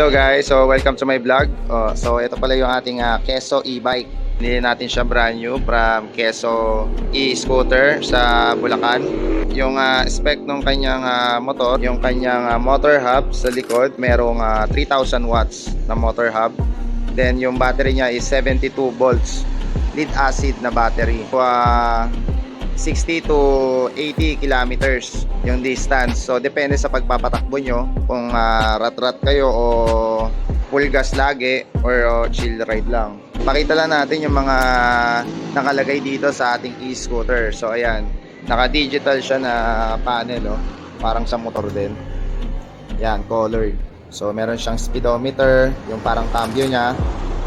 Hello guys, so welcome to my vlog. So ito pala yung ating Keso e-bike. Binili natin siya brand new from Keso e-scooter sa Bulacan. Yung spec ng kanyang motor, yung kanyang motor hub sa likod, merong 3,000 watts na motor hub. Then yung battery niya is 72 volts lead acid na battery. 60 to 80 kilometers yung distance. So depende sa pagpapatakbo nyo kung rat-rat kayo o full gas lagi or chill ride lang. Pakita lang natin yung mga nakalagay dito sa ating e-scooter. So ayan, naka-digital siya na panel, oh. Parang sa motor din. Yan, colored. So meron siyang speedometer, yung parang cambio niya,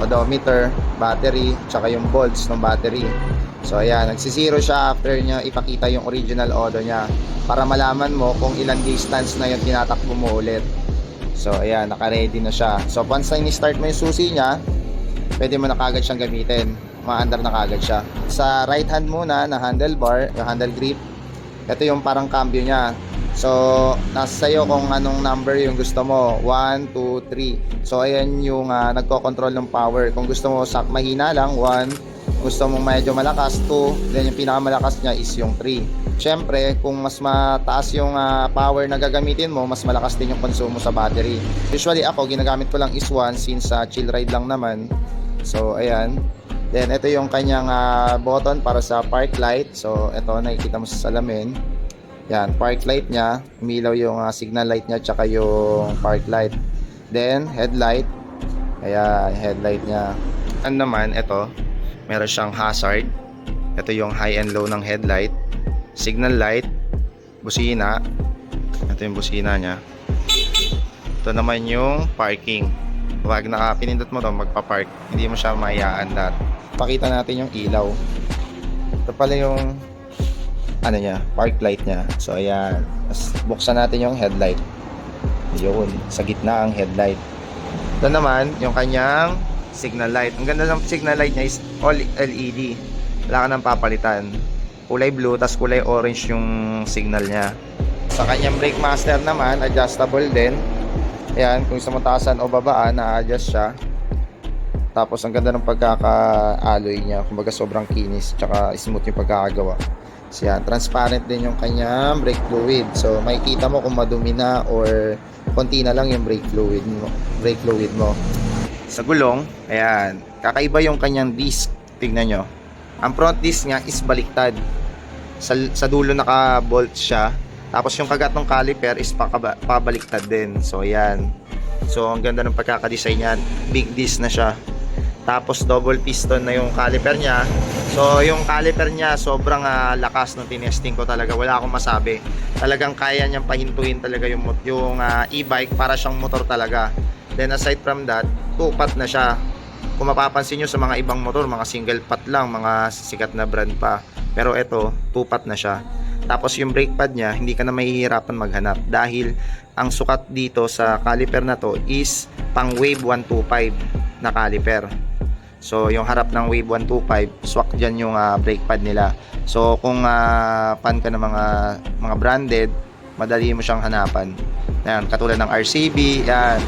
odometer, battery, tsaka yung volts ng battery. So ayan, nagsisiro siya after niya ipakita yung original odo niya para malaman mo kung ilang distance na yung tinatakbo mo ulit. So ayan, naka-ready na siya. So once na ini-start mo yung susi niya, pwede mo na kagad siyang gamitin. Maandar na kagad siya. Sa right hand muna na handlebar, yung handle grip, ito yung parang cambio niya. So nasa sa'yo kung anong number yung gusto mo, 1, 2, 3. So ayan yung nagko-control ng power. Kung gusto mo mahina lang, 1. Gusto mong medyo malakas, 2. Then yung pinakamalakas niya is yung 3. Syempre, kung mas mataas yung power na gagamitin mo, mas malakas din yung konsumo sa battery. Usually ako, ginagamit ko lang is 1 since chill ride lang naman. So ayan. Then ito yung kanyang button para sa park light. So ito, nakikita mo sa salamin. Yan, park light niya. Umilaw yung signal light niya tsaka yung park light. Then headlight. Ayan, headlight niya. Ano naman, ito, meron siyang hazard. Ito yung high and low ng headlight. Signal light, busina. Ito yung busina niya. Ito naman yung parking. Pag pinindot mo to, magpa-park, hindi mo siya maiaandar. Pakita natin yung ilaw. Ito pala yung ano niya, park light niya. So ayan, buksan natin yung headlight. Yun, sa gitna ang headlight. Ito naman yung kanyang signal light. Ang ganda ng signal light niya is all LED. Wala ka nang papalitan. Kulay blue, tas kulay orange yung signal niya. Sa kanyang brake master naman, adjustable din. Ayan, kung gusto mo taasan o babaan, na-adjust siya. Tapos ang ganda ng pagkaka-alloy niya. Kumbaga sobrang kinis, tsaka smooth yung pagkakagawa. So yan, transparent din yung kanyang brake fluid. So makikita mo kung madumi na or konti na lang yung brake fluid mo. Sa gulong, ayan, kakaiba yung kanyang disc. Tignan nyo, ang front disc niya is baliktad. Sa dulo naka-bolt siya. Tapos yung kagat ng caliper is pabaliktad din. So ayan, so ang ganda ng pagkakadesign niya. Big disc na siya. Tapos double piston na yung caliper niya. So yung caliper niya sobrang lakas nung tinesting ko talaga. Wala akong masabi. Talagang kaya niyang pahintuin talaga yung e-bike para siyang motor talaga. Then aside from that, tupat na siya. Kung mapapansin nyo sa mga ibang motor, mga single pot lang, mga sikat na brand pa. Pero ito, tupat na siya. Tapos yung brake pad niya, hindi ka na mahihirapan maghanap. Dahil ang sukat dito sa caliper na to is pang Wave 125 na caliper. So yung harap ng Wave 125, swak dyan yung brake pad nila. So kung fan ka ng mga branded, madali mo siyang hanapan. Ayan, katulad ng RCB, yan.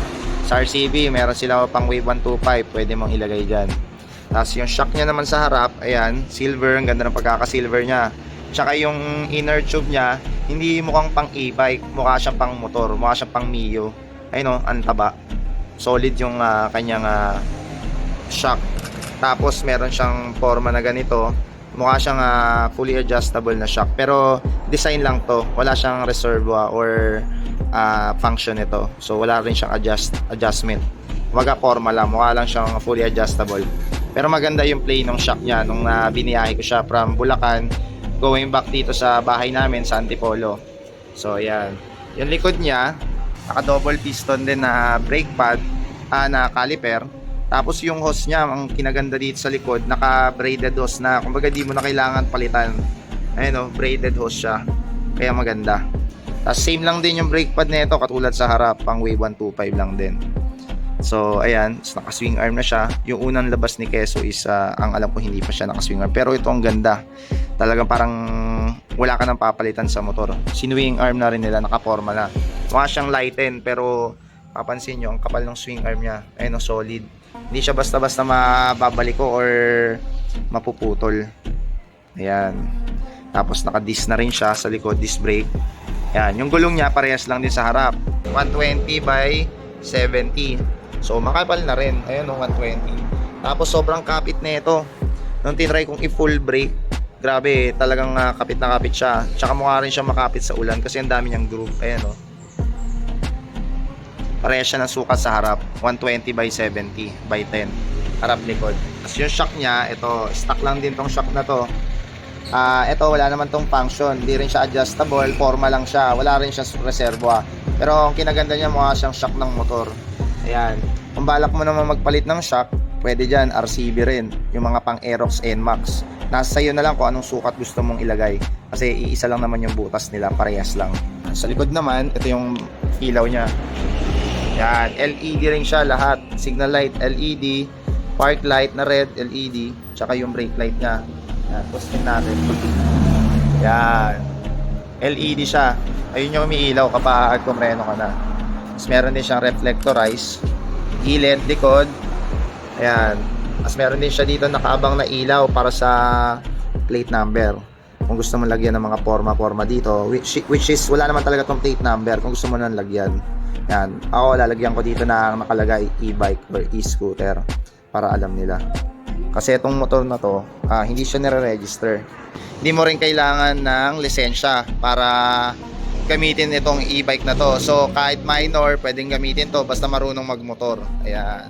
Sa RCB, meron sila pang Wave 125, pwede mong ilagay dyan. Tapos yung shock niya naman sa harap, ayan, silver, ang ganda ng pagkaka-silver niya. Tsaka yung inner tube niya, hindi mukhang pang e-bike, mukha siyang pang motor, mukha siyang pang Mio. Ayun, ang taba. Solid yung kanyang shock. Tapos meron siyang forma na ganito, mukha siyang fully adjustable na shock. Pero design lang to, wala siyang reservoir or function ito. So wala rin siyang adjustment. Waga forma lang, mukha lang siyang fully adjustable. Pero maganda yung play ng shock niya nung biniyahe ko siya from Bulacan going back dito sa bahay namin sa Antipolo. So ayan, yung likod niya naka double piston din na brake pad, na caliper. Tapos yung hose niya, ang kinaganda dito sa likod, naka braided hose na, kumbaga di mo na kailangan palitan. Ayun, braided hose siya, kaya maganda. Tapos same lang din yung brake pad nito, katulad sa harap, pang Wave 125 lang din. So ayan, naka-swing arm na siya. Yung unang labas ni Keso is ang alam ko hindi pa siya naka-swing arm. Pero ito ang ganda. Talagang parang wala ka nang papalitan sa motor. Sinwing arm na rin nila, naka-forma na. Mukha siyang lighten pero papansin nyo, ang kapal ng swing arm niya. Ayun, solid. Hindi siya basta-basta mababaliko or mapuputol. Ayan. Tapos naka-disc na rin siya sa likod, disc brake. Ayan, yung gulong niya parehas lang din sa harap. 120 by 70. So makapal na rin. Ayun, 120. Tapos sobrang kapit na ito. Nung tinry kong i-full brake, grabe, talagang kapit na kapit siya. Tsaka mukha rin siya makapit sa ulan kasi ang dami niyang groove. Ayan, oh. Parehas siya ng sukat sa harap. 120 by 70 by 10. Harap likod. Tapos yung shock niya, ito, stock lang din tong shock na to. Ito, wala naman tong function. Hindi rin siya adjustable. Forma lang siya. Wala rin siya reserva. Pero ang kinaganda niya, mukha siyang shock ng motor. Ayan. Kung balak mo naman magpalit ng shock, pwede dyan, RCB rin. Yung mga pang Aerox NMAX. Nasa sa'yo na lang kung anong sukat gusto mong ilagay. Kasi iisa lang naman yung butas nila. Parehas lang. Sa likod naman, ito yung ilaw niya. Yan. LED rin siya lahat. Signal light, LED. Park light na red, LED. Tsaka yung brake light niya. Yan. Pustin natin. Yan. LED siya. Ayun yung umiilaw kapag kumreno ka na. Tapos meron din siyang reflectorize. Gilid, likod. Ayan. As meron din siya dito nakaabang na ilaw para sa plate number. Kung gusto mo lagyan ng mga forma-forma dito, which is wala naman talaga tong plate number kung gusto mo nang lagyan. Yan. Ako lalagyan ko dito na nakalagay e-bike or e-scooter para alam nila. Kasi itong motor na to, hindi siya nire-register. Hindi mo rin kailangan ng lisensya para gamitin itong e-bike na to. So kahit minor, pwedeng gamitin to basta marunong magmotor. Ayan.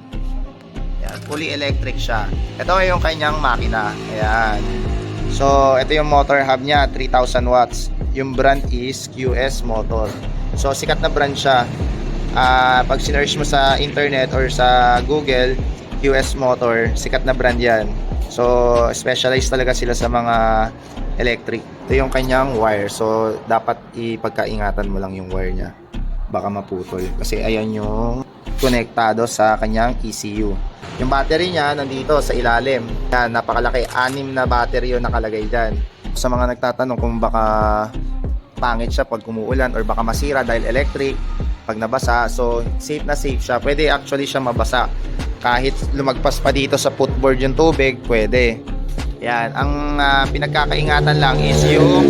Ayan, fully electric siya. Ito ay yung kanyang makina. Ayan. So, ito yung motor hub niya, 3,000 watts. Yung brand is QS Motor. So, sikat na brand siya. Pag sinearch mo sa internet or sa Google, QS Motor, sikat na brand yan. So, specialized talaga sila sa mga electric. Ito yung kanyang wire. So, dapat ipagkaingatan mo lang yung wire niya. Baka maputol. Kasi ayan yung konektado sa kanyang ECU. Yung battery niya nandito sa ilalim. Yan, napakalaki. 6 na battery yung nakalagay dyan. Sa mga nagtatanong kung baka pangit siya pag kumuulan or baka masira dahil electric pag nabasa. So, safe na safe siya. Pwede actually siya mabasa. Kahit lumagpas pa dito sa footboard yung tubig, pwede. Yan. Ang pinagkakaingatan lang is yung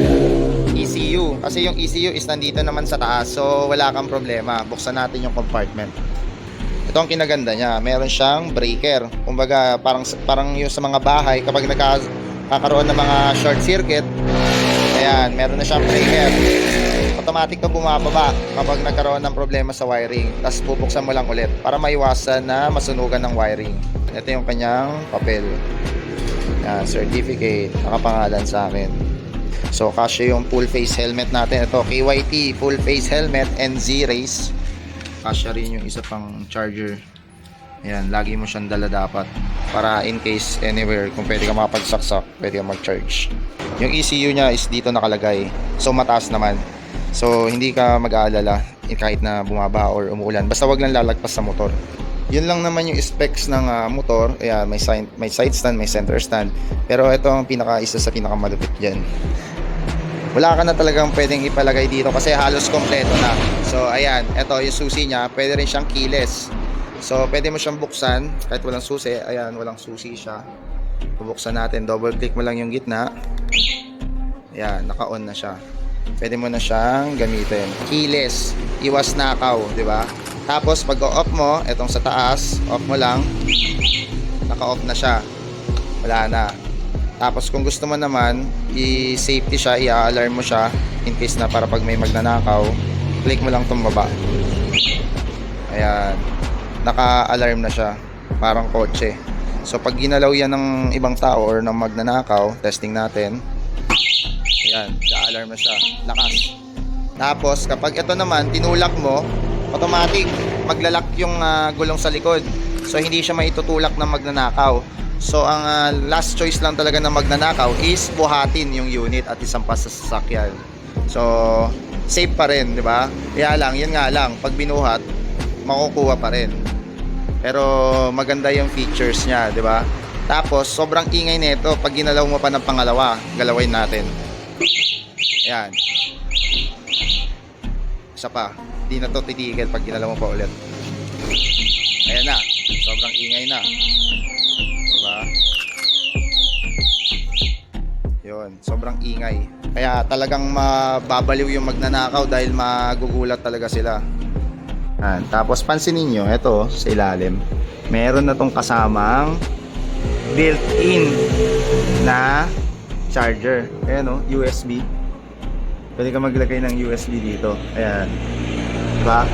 ECU. Kasi yung ECU is nandito naman sa taas. So, wala kang problema. Buksan natin yung compartment. Ito ang kinaganda niya, meron siyang breaker. Kumbaga, parang yung sa mga bahay, kapag nagkakaroon ng mga short circuit, ayan, meron na siyang breaker. Automatic na bumababa kapag nagkaroon ng problema sa wiring. Tapos bubuksan mo lang ulit para maiwasan na masunugan ng wiring. Ito yung kanyang papel. Ayan, certificate, nakapangalan sa akin. So, kasya yung full face helmet natin. Ito, KYT, full face helmet, and Z-Race. Kasya rin yung isa pang charger. Ayan, lagi mo siyang dala dapat para in case anywhere, kung pwede ka makapagsaksak, pwede ka mag-charge. Yung ECU niya is dito nakalagay. So, mataas naman. So, hindi ka mag-aalala kahit na bumaba or umuulan. Basta wag lang lalagpas sa motor. Yun lang naman yung specs ng motor. Ayan, may side stand, may center stand. Pero ito ang isa sa pinakamalupit dyan. Wala ka na talagang pwedeng ipalagay dito kasi halos kompleto na. So, ayan. Ito yung susi niya. Pwede rin siyang keyless. So, pwede mo siyang buksan kahit walang susi. Ayan, walang susi siya. Bubuksan natin. Double click mo lang yung gitna. Ayan, naka-on na siya. Pwede mo na siyang gamitin. Keyless. Iwas nakaw, di ba? Tapos, pag off mo, itong sa taas, off mo lang. Naka-off na siya. Wala na. Tapos kung gusto mo naman, i-safety siya, i-alarm mo siya in case na para pag may magnanakaw, click mo lang itong baba. Ayan. Naka-alarm na siya. Parang kotse. So pag ginalaw yan ng ibang tao or ng magnanakaw, testing natin. Ayan. Naka-alarm na siya. Lakas. Tapos kapag ito naman, tinulak mo, automatic maglalak yung gulong sa likod. So hindi siya maitutulak ng magnanakaw. So, ang last choice lang talaga ng magnanakaw is buhatin yung unit at isampas sa sasakyan. So, safe pa rin, di ba? Kaya lang, yun nga lang, pag binuhat, makukuha pa rin. Pero, maganda yung features niya, di ba? Tapos, sobrang ingay nito pag ginalaw mo pa ng pangalawa. Galawin natin. Ayan. Isa pa. Hindi na to titigil pag ginalaw mo pa ulit. Ayan na, sobrang ingay na. Diba? Yun, sobrang ingay. Kaya talagang mababaliw yung magnanakaw dahil magugulat talaga sila. Tapos pansinin nyo, ito sa ilalim, meron na tong kasamang built-in na charger. Ayan o, USB. Pwede ka maglagay ng USB dito. Ayan. Diba?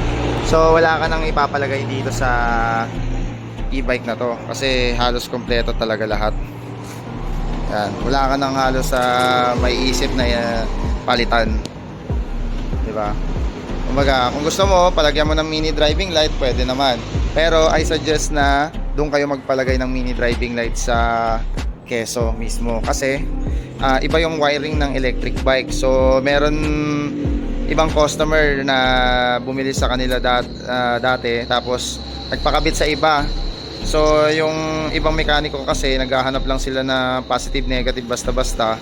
So wala ka nang ipapalagay dito sa e-bike na to kasi halos kompleto talaga lahat. Ayan. Wala ka nang halos sa may isip na palitan. Diba? Kumbaga, kung gusto mo, palagyan mo ng mini driving light, pwede naman. Pero I suggest na doon kayo magpalagay ng mini driving light sa keso mismo. Kasi iba yung wiring ng electric bike. So, meron ibang customer na bumili sa kanila dati. Tapos, nagpakabit sa iba. So, yung ibang mekaniko kasi, naghahanap lang sila na positive, negative, basta-basta.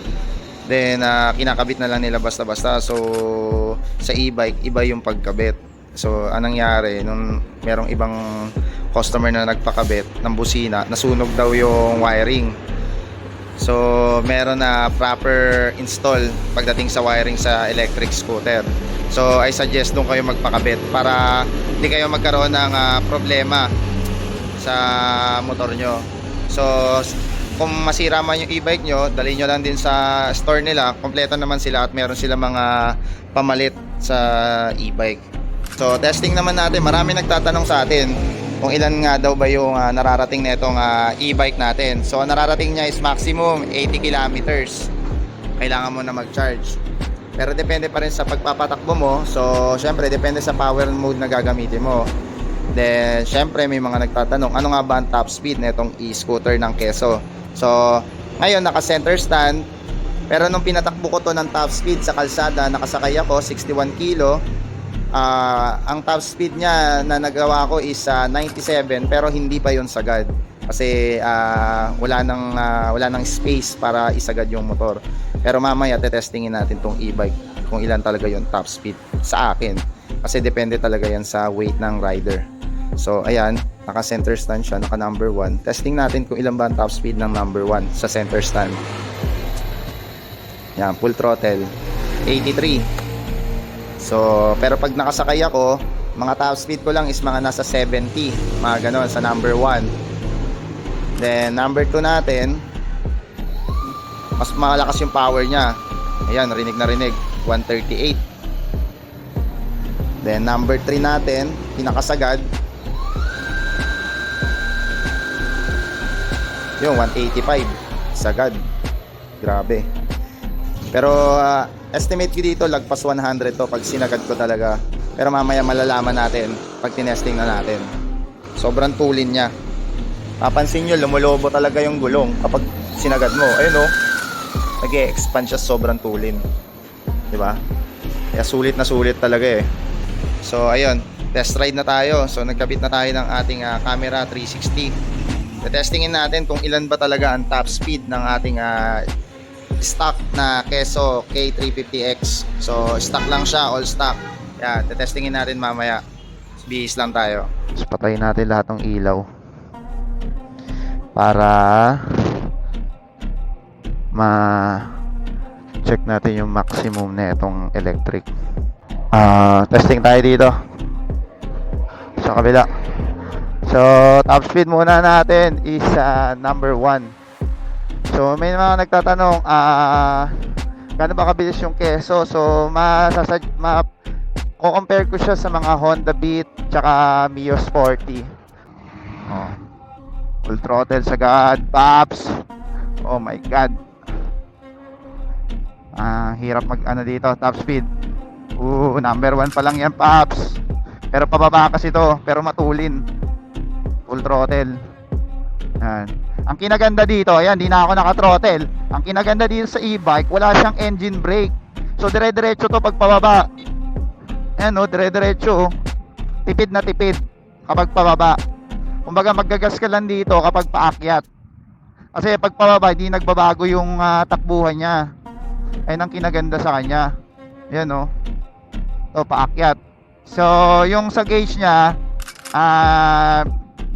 Then kinakabit na lang nila basta-basta. So sa e-bike iba yung pagkabit. So anong nangyari nung merong ibang customer na nagpakabit ng busina, nasunog daw yung wiring. So meron na proper install pagdating sa wiring sa electric scooter. So I suggest doon kayo magpakabit para hindi kayo magkaroon ng problema sa motor nyo. So kung masira man yung e-bike nyo, dalhin nyo lang din sa store nila. Kompleto naman sila at meron sila mga pamalit sa e-bike. So testing naman natin. Marami nagtatanong sa atin kung ilan nga daw ba yung nararating na itong e-bike natin. So nararating niya is maximum 80 kilometers. Kailangan mo na mag-charge. Pero depende pa rin sa pagpapatakbo mo. So syempre depende sa power mode na gagamitin mo. Then syempre may mga nagtatanong, ano nga ba ang top speed na itong e-scooter ng Keso? So, ngayon naka center stand. Pero nung pinatakbo ko to ng top speed sa kalsada, nakasakay ako 61 kilo. Ang top speed niya na nagawa ko is 97, pero hindi pa yon sagad. Kasi wala nang space para isagad yung motor. Pero mamaya tetestingin natin tong e-bike kung ilan talaga yung top speed sa akin. Kasi depende talaga yan sa weight ng rider. So, ayan. Naka center stand siya, naka number 1. Testing natin kung ilan ba ang top speed ng number 1 sa center stand. Yan, full throttle 83. So, pero pag nakasakay ako, mga top speed ko lang is mga nasa 70, mga ganon sa number 1. Then number 2 natin, mas malakas yung power niya. Ayan, rinig na rinig, 138. Then number 3 natin, pinakasagad, yung 185 sagad. Grabe. Pero estimate ko dito lagpas 100 to pag sinagad ko talaga. Pero mamaya malalaman natin pag tinesting na natin. Sobrang tulin niya. Papansin nyo, lumulobo talaga yung gulong kapag sinagad mo. Ayun o, nag-e-expand siya, sobrang tulin. Diba? Kaya sulit na sulit talaga eh. So ayun, test ride na tayo. So nagkabit na tayo ng ating camera 360. Testingin natin kung ilan ba talaga ang top speed ng ating stock na Keso K350X. So stock lang siya, all stock. Yan, testingin natin mamaya. Bihis lang tayo. So, patayin natin lahat ng ilaw para ma-check natin yung maximum na itong electric. Testing tayo dito sa kabila. So, top speed muna natin is number 1. So, may mga nagtatanong, gaano ba kabilis yung Keso? So, compare ko siya sa mga Honda Beat tsaka Mio Sporty. Oh, full throttle sagad, pops. Oh my god. Hirap mag dito, top speed. Number 1 pa lang yan, pops. Pero pababa kasi to, pero matulin. Full throttle. Yan. Ang kinaganda dito, ayan, di na ako naka-throttle. Ang kinaganda dito sa e-bike, wala siyang engine brake. So dire-diretso to pag pababa. Ayan o, dire-diretso. Tipid na tipid kapag pababa. Kumbaga maggagas ka lang dito kapag paakyat. Kasi pag pababa, hindi nagbabago yung takbuhan niya. Ayun ang kinaganda sa kanya. Ayan o. So paakyat. So yung sa gauge niya,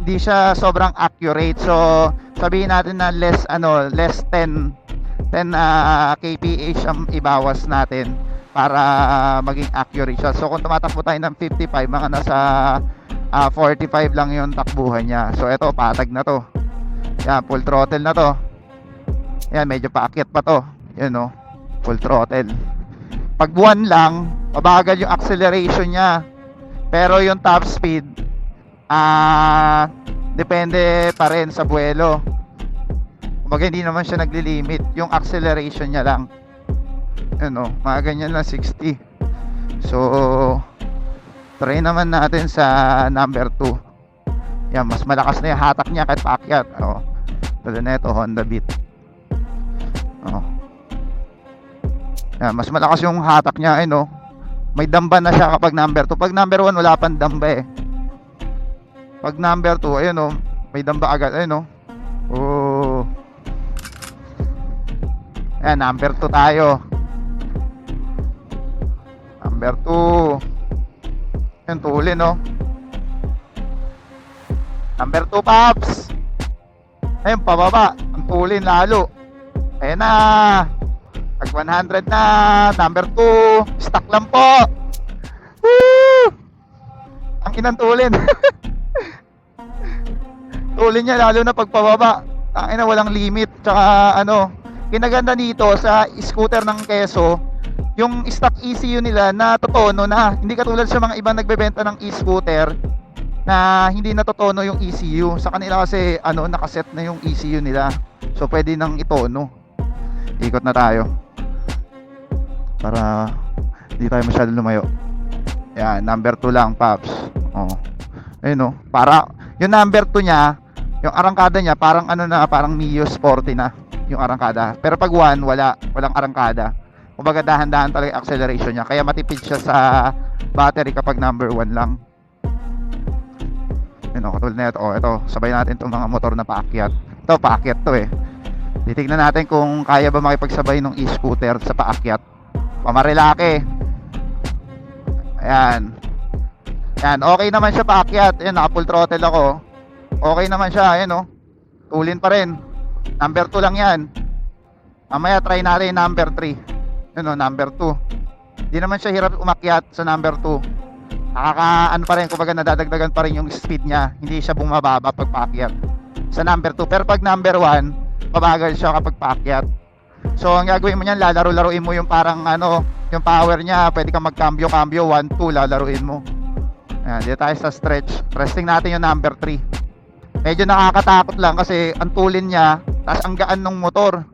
Hindi siya sobrang accurate. So sabihin natin na less 10 kph ang ibawas natin para maging accurate siya. So kung tumatakbo tayo ng 55, mga nasa 45 lang yung takbuhan niya. So ito, patag na to. Yan, full throttle na to. Yan, medyo paakyat pa to. Yan, no, full throttle. Pag buwan lang, mabagal yung acceleration niya. Pero yung top speed, depende pa rin sa buwelo. Kumbaga hindi naman siya naglilimit. Yung acceleration niya lang, ano, mga ganyan lang, 60. So try naman natin sa number 2. Yan, mas malakas na yung hatak niya kahit paakyat. Tulad na ito, Honda Beat. Yan, mas malakas yung hatak niya. May damba na siya kapag number 2. Pag number 1 wala pang damba eh. Pag number 2, ayun, may damba agad. Ayun, Ayan, number 2 tayo. Number 2. Ayan, tulin, Number 2, Paps. Ayun, pababa. Ang tulin lalo. Ayan na. Pag 100 na. Number 2. Stock lang po. Woo! Ang inang tulin. Tulin niya lalo na pagpababa. Ang ina, walang limit. Tsaka kinaganda dito sa scooter ng Keso, yung stock ECU nila na totono na. Hindi katulad sa mga ibang nagbebenta ng e-scooter na hindi natotono yung ECU. Sa kanila kasi nakaset na yung ECU nila. So pwede nang itono. Ikot na tayo para hindi tayo masyado lumayo. Yan, number 2 lang, Paps. Ayun, para yung number 2 niya, yung arangkada niya parang parang Mio Sporty na yung arangkada. Pero pag 1, walang arangkada. Kumbaga dahan-dahan talaga acceleration niya. Kaya matipid siya sa battery kapag number 1 lang. Katulad na ito. Ito, sabay natin itong mga motor na paakyat. Ito, paakyat to eh. Titignan natin kung kaya ba makipagsabay ng e-scooter sa paakyat. Pamarilake. Ayan. Ayan, okay naman siya paakyat. Ayan, naka full throttle ako. Okay naman siya. Ayan, tulin pa rin. Number 2 lang yan. Mamaya try natin number 3. Number 2. Hindi naman siya hirap umakyat sa number 2. Pa rin, kumbaga nadadagdagan pa rin yung speed niya. Hindi siya bumababa pag paakyat sa number 2. Pero pag number 1, mabagal siya kapag paakyat. So ang gagawin mo niyan, lalaro-laruin mo yung parang yung power niya. Pwede kang magkambyo-kambyo, 1, 2, lalaruin mo. Ayan, dito tayo sa stretch. Resting natin yung number 3. Medyo nakakatakot lang kasi ang tulin niya, tapos ang gaan ng motor.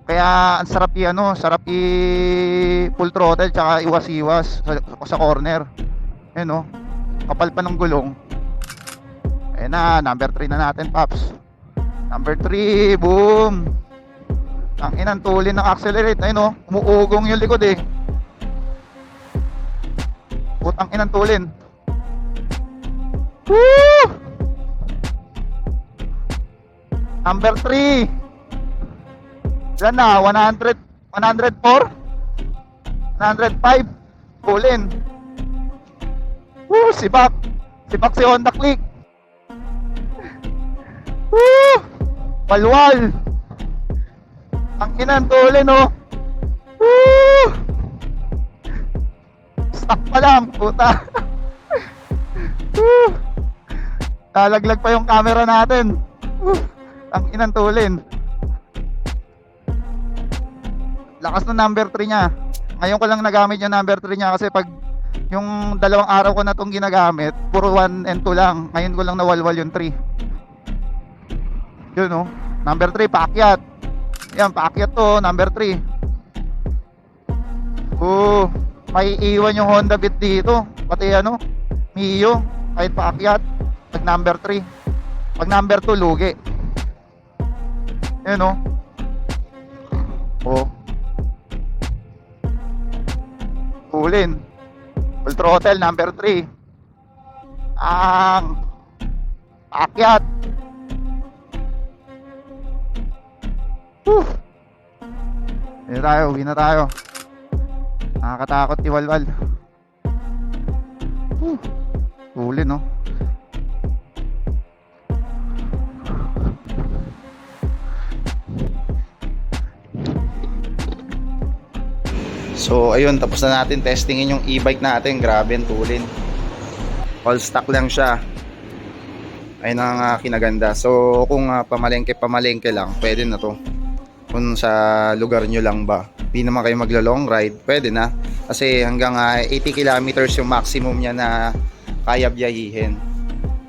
Kaya ang sarap sarap full throttle tsaka iwas-iwas sa corner. Ayun, kapal pa ng gulong. Ayun na, number 3 na natin, Paps. Number 3, boom. Ang inang tulin ng accelerate. Ayun, umuugong yung likod eh. Putang inang tulin. Woo! Number 3. Yan na, 100, 104, 105. Tulin. Woo! Sibak si Honda Click. Woo! Walwal. Ang inang tulin, Woo! Stock pa lang, puta. Lalaglag pa yung camera natin. Ang inang tulin. Lakas ng number 3 niya. Ngayon ko lang nagamit yung number 3 niya kasi pag yung 2 araw ko na itong ginagamit, puro 1 and 2 lang. Ngayon ko lang nawalwal yung 3. Yun, number 3, paakyat. Yan, paakyat to, number 3. May iwan yung Honda Beat dito. Pati Mio, kahit paakyat. Pag number 3. Pag number 2, lugi. Yun, Ulin. Full throttle, number 3. Ang paakyat. Uwi na tayo. Nakakatakot iwalwal. Tulin, no? So ayun, tapos na natin testingin yung e-bike natin. Grabe ang tulin. All stock lang siya. Ayun ang kinaganda. So kung pamalengke lang, pwede na to. Kung sa lugar nyo lang ba, di naman kayo maglo-long ride, pwede na. Kasi hanggang 80 kilometers yung maximum niya na kaya biyahihin.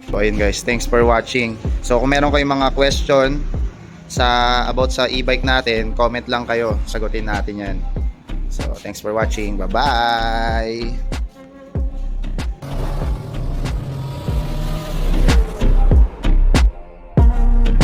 So ayun guys, thanks for watching. So kung meron kayong mga question about sa e-bike natin, comment lang kayo, sagutin natin yan. So thanks for watching, bye bye.